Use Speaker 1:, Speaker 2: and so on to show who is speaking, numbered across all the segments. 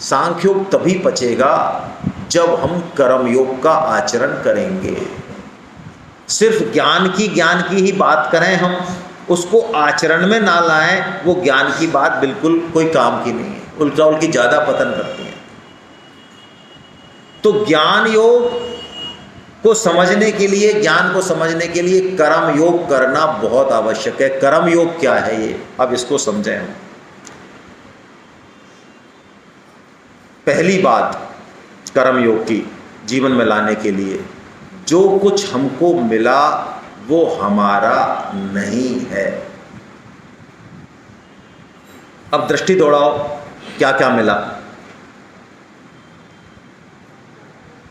Speaker 1: सांख्य योग तभी पचेगा जब हम कर्म योग का आचरण करेंगे। सिर्फ ज्ञान की ही बात करें, हम उसको आचरण में ना लाएं, वो ज्ञान की बात बिल्कुल कोई काम की नहीं है, उल्टा उल्टी ज़्यादा पतन करती है। तो ज्ञान योग को समझने के लिए, ज्ञान को समझने के लिए कर्म योग करना बहुत आवश्यक है। कर्म योग क्या है ये, अब इसको समझें हम। पहली बात कर्म योग की जीवन में लाने के लिए, जो कुछ हमको मिला वो हमारा नहीं है। अब दृष्टि दौड़ाओ, क्या क्या मिला,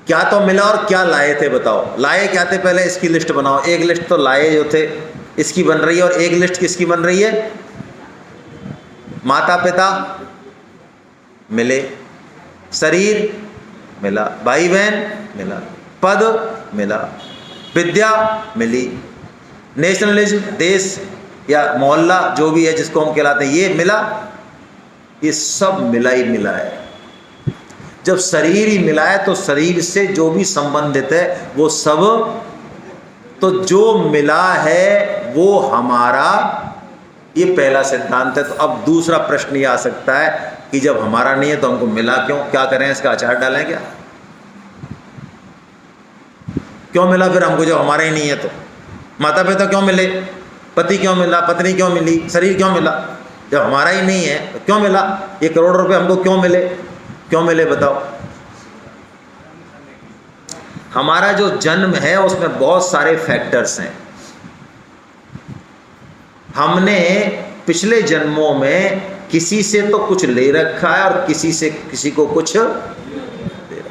Speaker 1: क्या तो मिला और क्या लाए थे बताओ। लाए क्या थे पहले इसकी लिस्ट बनाओ। एक लिस्ट तो लाए जो थे इसकी बन रही है, और एक लिस्ट किसकी बन रही है? माता पिता मिले, शरीर मिला, भाई बहन मिला, पद मिला, विद्या मिली, नेशनलिज्म, देश या मोहल्ला जो भी है जिसको हम कहलाते हैं, ये मिला। ये सब मिला ही मिला है। जब शरीर ही मिला है तो शरीर से जो भी संबंधित है वो सब, तो जो मिला है वो हमारा, ये पहला सिद्धांत है। तो अब दूसरा प्रश्न ये आ सकता है कि जब हमारा नहीं है तो हमको मिला क्यों? क्या करें, इसका अचार डालें क्या? क्यों मिला फिर हमको जब हमारा ही नहीं है? तो माता पिता क्यों मिले, पति क्यों मिला, पत्नी क्यों मिली, शरीर क्यों मिला? जब हमारा ही नहीं है तो क्यों मिला? ये करोड़ रुपए हमको क्यों मिले? क्यों मिले बताओ? हमारा जो जन्म है उसमें बहुत सारे फैक्टर्स हैं। हमने पिछले जन्मों में किसी से तो कुछ ले रखा है और किसी को कुछ दे रखा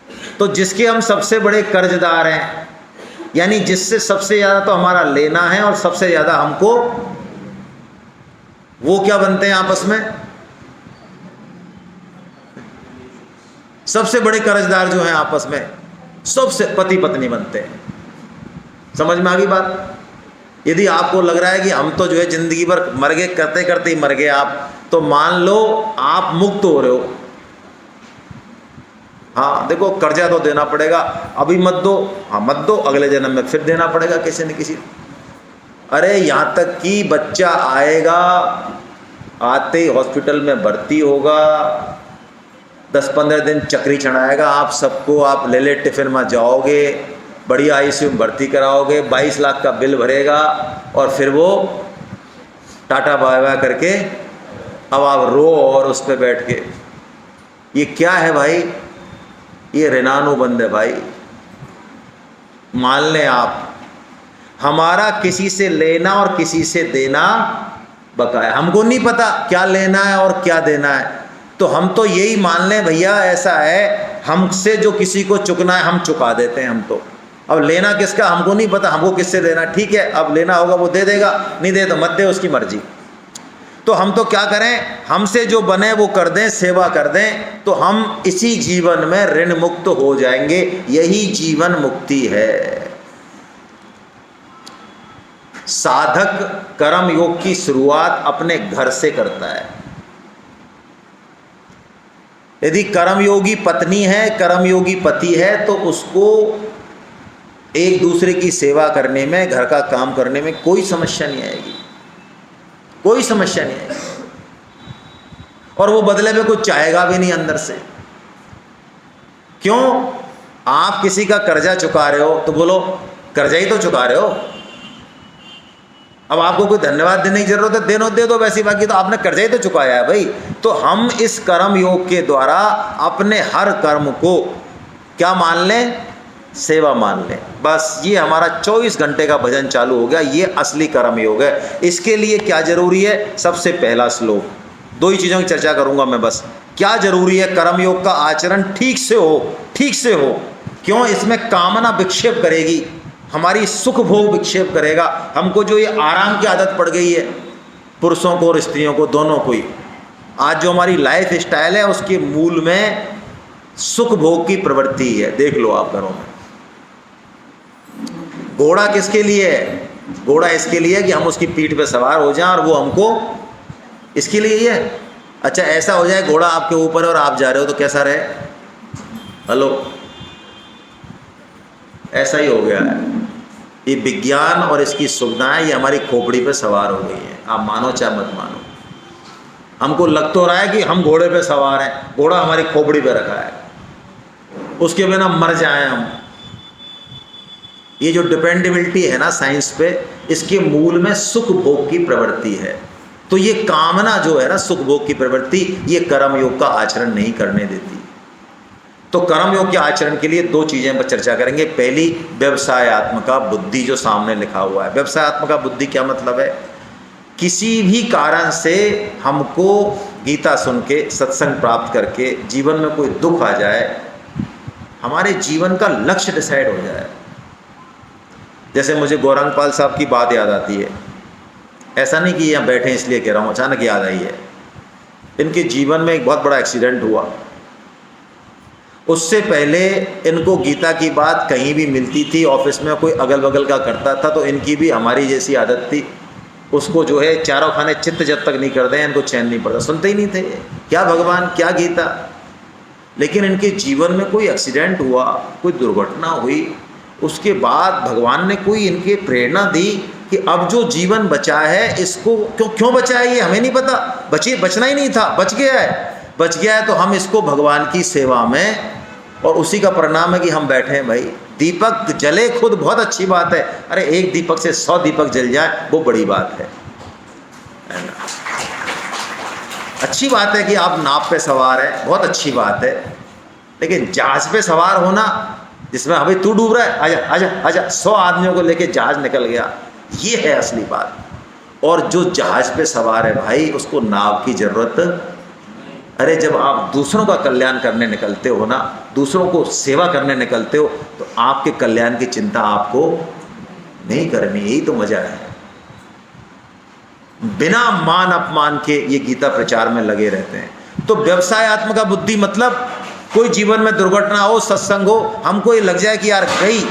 Speaker 1: है। तो जिसके हम सबसे बड़े कर्जदार हैं, यानी जिससे सबसे ज्यादा तो हमारा लेना है और सबसे ज्यादा हमको, वो क्या बनते हैं आपस में? सबसे बड़े कर्जदार जो हैं आपस में, सबसे पति पत्नी बनते हैं। समझ में आ गई बात? यदि आपको लग रहा है कि हम तो जो है जिंदगी भर मर गए, करते करते ही मर गए आप, तो मान लो आप मुक्त हो रहे हो। हाँ देखो, कर्जा तो देना पड़ेगा, अभी मत दो, हाँ मत दो, अगले जन्म में फिर देना पड़ेगा किसी न किसी। अरे यहाँ तक कि बच्चा आएगा, आते ही हॉस्पिटल में भर्ती होगा, 10-15 दिन चक्री चढ़ाएगा आप सबको, आप ले टिफिन में जाओगे, बढ़िया आईसीयू में भर्ती कराओगे, 22 लाख का बिल भरेगा, और फिर वो टाटा बाय बाय करके अब आप रो और उस पर बैठ के। ये क्या है भाई? ये ऋणानुबंध है भाई। मान लें आप, हमारा किसी से लेना और किसी से देना बकाया, हमको नहीं पता क्या लेना है और क्या देना है, तो हम तो यही मान लें भैया ऐसा है, हमसे जो किसी को चुकना है हम चुका देते हैं। हम तो अब लेना किसका हमको नहीं पता, हमको किससे लेना, ठीक है अब लेना होगा वो दे देगा, नहीं दे तो मत दे, उसकी मर्जी। तो हम तो क्या करें, हमसे जो बने वो कर दें, सेवा कर दें, तो हम इसी जीवन में ऋण मुक्त हो जाएंगे। यही जीवन मुक्ति है। साधक कर्म योग की शुरुआत अपने घर से करता है। यदि कर्मयोगी पत्नी है, कर्मयोगी पति है, तो उसको एक दूसरे की सेवा करने में, घर का काम करने में कोई समस्या नहीं आएगी, कोई समस्या नहीं आएगी। और वो बदले में कुछ चाहेगा भी नहीं अंदर से। क्यों? आप किसी का कर्जा चुका रहे हो तो बोलो कर्जा ही तो चुका रहे हो, अब आपको कोई धन्यवाद देने की जरूरत है, देनो दे दो वैसी, बाकी तो आपने कर्जा ही तो चुकाया है भाई। तो हम इस कर्म योग के द्वारा अपने हर कर्म को क्या मान लें? सेवा मान लें। बस ये हमारा 24 घंटे का भजन चालू हो गया। ये असली कर्म योग है। इसके लिए क्या जरूरी है? सबसे पहला श्लोक, 2 ही चीज़ों की चर्चा करूंगा मैं बस। क्या जरूरी है? कर्म योग का आचरण ठीक से हो, ठीक से हो। क्यों? इसमें कामना विक्षेप करेगी, हमारी सुख भोग विक्षेप करेगा। हमको जो ये आराम की आदत पड़ गई है, पुरुषों को और स्त्रियों को दोनों को ही, आज जो हमारी लाइफ स्टाइल है उसके मूल में सुख भोग की प्रवृत्ति है। देख लो आप घरों में। घोड़ा किसके लिए है? घोड़ा इसके लिए है कि हम उसकी पीठ पे सवार हो जाएं और वो हमको, इसके लिए ही है। अच्छा ऐसा हो जाए घोड़ा आपके ऊपर है और आप जा रहे हो तो कैसा रहे? हेलो, ऐसा ही हो गया है। ये विज्ञान और इसकी सुविधाएं ये हमारी खोपड़ी पे सवार हो गई हैं, आप मानो चाहे मत मानो। हमको लग तो रहा है कि हम घोड़े पे सवार हैं, घोड़ा हमारी खोपड़ी पे रखा है, उसके बिना मर जाएं हम। ये जो डिपेंडेबिलिटी है ना साइंस पे, इसके मूल में सुख भोग की प्रवृत्ति है। तो ये कामना जो है ना, सुख भोग की प्रवृत्ति, ये कर्म योग का आचरण नहीं करने देती। तो कर्म योग के आचरण के लिए दो चीजें पर चर्चा करेंगे। पहली, व्यवसायत्मका बुद्धि, जो सामने लिखा हुआ है। व्यवसायत्मका बुद्धि क्या मतलब है? किसी भी कारण से हमको गीता सुन के, सत्संग प्राप्त करके जीवन में कोई दुख आ जाए, हमारे जीवन का लक्ष्य डिसाइड हो जाए। जैसे मुझे गौरंगपाल साहब की बात याद आती है, ऐसा नहीं कि यहाँ बैठे इसलिए कह रहा हूँ, अचानक याद आई है। इनके जीवन में एक बहुत बड़ा एक्सीडेंट हुआ। उससे पहले इनको गीता की बात कहीं भी मिलती थी, ऑफिस में कोई अगल बगल का करता था तो इनकी भी हमारी जैसी आदत थी, उसको जो है चारों खाने चित्त जब तक नहीं कर दें इनको चैन नहीं पड़ता, सुनते ही नहीं थे, क्या भगवान क्या गीता। लेकिन इनके जीवन में कोई एक्सीडेंट हुआ, कोई दुर्घटना हुई, उसके बाद भगवान ने कोई इनके प्रेरणा दी कि अब जो जीवन बचा है इसको क्यों बचा है ये हमें नहीं पता, बचना ही नहीं था, बच गया है तो हम इसको भगवान की सेवा में, और उसी का परिणाम है कि हम बैठे हैं। भाई दीपक जले खुद बहुत अच्छी बात है, अरे एक दीपक से 100 दीपक जल जाए वो बड़ी बात है ना? अच्छी बात है कि आप नाव पे सवार है, बहुत अच्छी बात है, लेकिन जहाज पे सवार होना जिसमें अभी तू डूब रहा है, आजा आजा आजा, 100 आदमियों को लेके जहाज निकल गया, ये है असली बात। और जो जहाज पे सवार है भाई, उसको नाव की जरूरत। अरे जब आप दूसरों का कल्याण करने निकलते हो ना, दूसरों को सेवा करने निकलते हो, तो आपके कल्याण की चिंता आपको नहीं करनी, यही तो मजा है। बिना मान अपमान के ये गीता प्रचार में लगे रहते हैं। तो व्यवसायत्मक बुद्धि मतलब कोई जीवन में दुर्घटना हो, सत्संग हो, हमको ये लग जाए कि यार गई,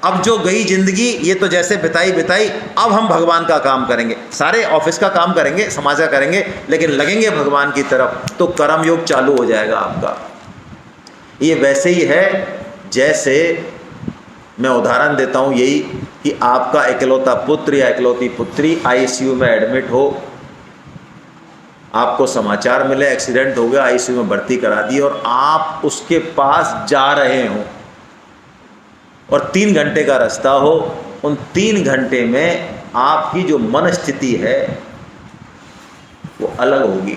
Speaker 1: अब जो गई जिंदगी, ये तो जैसे बिताई, अब हम भगवान का काम करेंगे, सारे ऑफिस का काम करेंगे, समाज का करेंगे, लेकिन लगेंगे भगवान की तरफ, तो कर्म योग चालू हो जाएगा आपका। ये वैसे ही है जैसे, मैं उदाहरण देता हूँ यही, कि आपका इकलौता पुत्र या इकलौती पुत्री आईसीयू में एडमिट हो, आपको समाचार मिले एक्सीडेंट हो गया, आईसीयू में भर्ती करा दी, और आप उसके पास जा रहे हो और 3 घंटे का रास्ता हो। उन 3 घंटे में आपकी जो मन स्थिति है वो अलग होगी।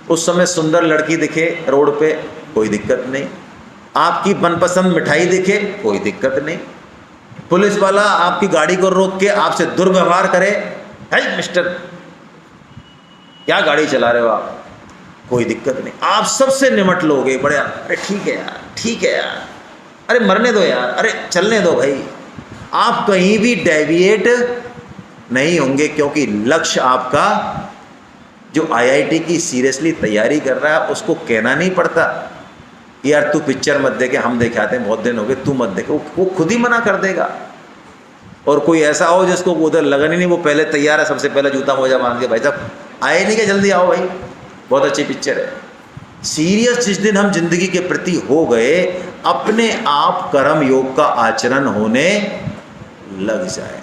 Speaker 1: उस समय सुंदर लड़की दिखे रोड पे, कोई दिक्कत नहीं, आपकी मनपसंद मिठाई दिखे, कोई दिक्कत नहीं, पुलिस वाला आपकी गाड़ी को रोक के आपसे दुर्व्यवहार करे, है मिस्टर क्या गाड़ी चला रहे हो आप, कोई दिक्कत नहीं, आप सबसे निमट लोगे, बड़े अरे ठीक है यार, ठीक है यार, अरे मरने दो यार, अरे चलने दो भाई। आप कहीं भी डेविएट नहीं होंगे, क्योंकि लक्ष्य आपका, जो आईआईटी की सीरियसली तैयारी कर रहा है उसको कहना नहीं पड़ता यार तू पिक्चर मत देखे, हम देखे आते हैं, बहुत दिन हो गए, तू मत देखे, वो खुद ही मना कर देगा। और कोई ऐसा हो जिसको उधर लगन ही नहीं, वो पहले तैयार है, सबसे पहले जूता मोजा बांध के, भाई साहब आए नहीं, क्या जल्दी आओ भाई, बहुत अच्छी पिक्चर है। सीरियस जिस दिन हम जिंदगी के प्रति हो गए, अपने आप कर्म योग का आचरण होने लग जाए,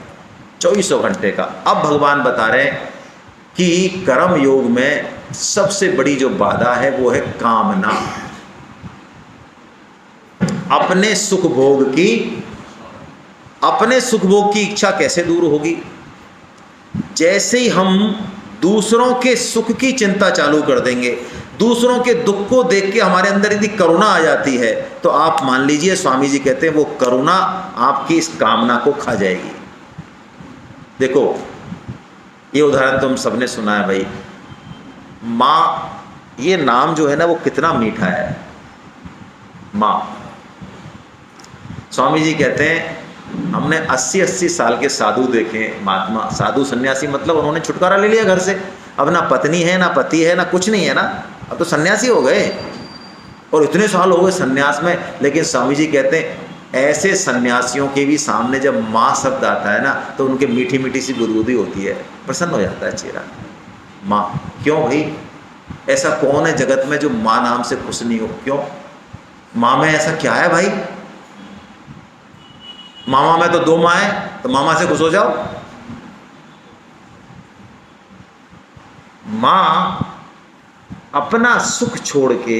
Speaker 1: 24 घंटे का। अब भगवान बता रहे हैं कि कर्म योग में सबसे बड़ी जो बाधा है वो है कामना, अपने सुख भोग की इच्छा कैसे दूर होगी? जैसे ही हम दूसरों के सुख की चिंता चालू कर देंगे, दूसरों के दुख को देख के हमारे अंदर यदि करुणा आ जाती है, तो आप मान लीजिए, स्वामी जी कहते हैं वो करुणा आपकी इस कामना को खा जाएगी। देखो ये उदाहरण तुम सबने सुना है भाई, माँ, ये नाम जो है ना वो कितना मीठा है, माँ। स्वामी जी कहते हैं हमने 80-80 साल के साधु देखे, महात्मा, साधु सन्यासी, मतलब उन्होंने छुटकारा ले लिया घर से, अब ना पत्नी है ना पति है ना कुछ नहीं है ना, अब तो सन्यासी हो गए, और इतने साल हो गए सन्यास में। लेकिन स्वामी जी कहते हैं ऐसे सन्यासियों के भी सामने जब माँ शब्द आता है ना, तो उनके मीठी मीठी सी गुदगुदी होती है, प्रसन्न हो जाता है चेहरा। माँ क्यों भाई? ऐसा कौन है जगत में जो माँ नाम से खुश नहीं हो? क्यों? माँ में ऐसा क्या है भाई? मामा में तो 2 माँ है, तो मामा से खुश हो जाओ। माँ अपना सुख छोड़ के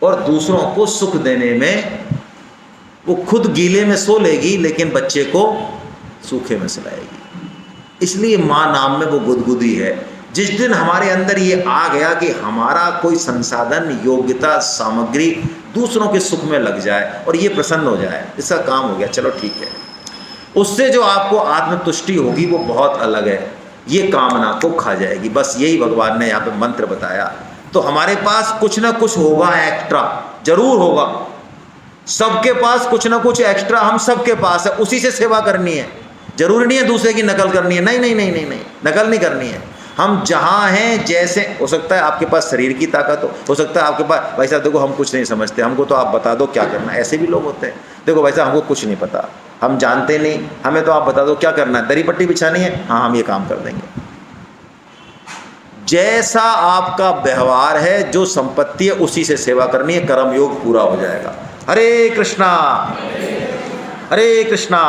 Speaker 1: और दूसरों को सुख देने में वो खुद गीले में सो लेगी, लेकिन बच्चे को सूखे में सुलाएगी। इसलिए माँ नाम में वो गुदगुदी है। जिस दिन हमारे अंदर ये आ गया कि हमारा कोई संसाधन, योग्यता, सामग्री दूसरों के सुख में लग जाए और ये प्रसन्न हो जाए, इसका काम हो गया, चलो ठीक है, उससे जो आपको आत्मतुष्टि होगी वो बहुत अलग है, ये कामना को खा जाएगी। बस यही भगवान ने यहाँ पे मंत्र बताया। तो हमारे पास कुछ ना कुछ होगा एक्स्ट्रा, जरूर होगा। सबके पास कुछ ना कुछ एक्स्ट्रा, हम सबके पास है, उसी से सेवा करनी है। जरूरी नहीं है दूसरे की नकल करनी है, नहीं नहीं नहीं नहीं नहीं, नकल नहीं करनी है। हम जहाँ हैं, जैसे हो सकता है आपके पास शरीर की ताकत हो सकता है आपके पास, भाई साहब देखो हम कुछ नहीं समझते, हमको तो आप बता दो क्या करना है। ऐसे भी लोग होते हैं, देखो भाई साहब हमको कुछ नहीं पता, हम जानते नहीं, हमें तो आप बता दो क्या करना है, दरी पट्टी बिछानी है, हाँ हम ये काम कर देंगे। जैसा आपका व्यवहार है, जो संपत्ति है, उसी से सेवा करनी है, कर्मयोग पूरा हो जाएगा। हरे कृष्णा, हरे कृष्णा।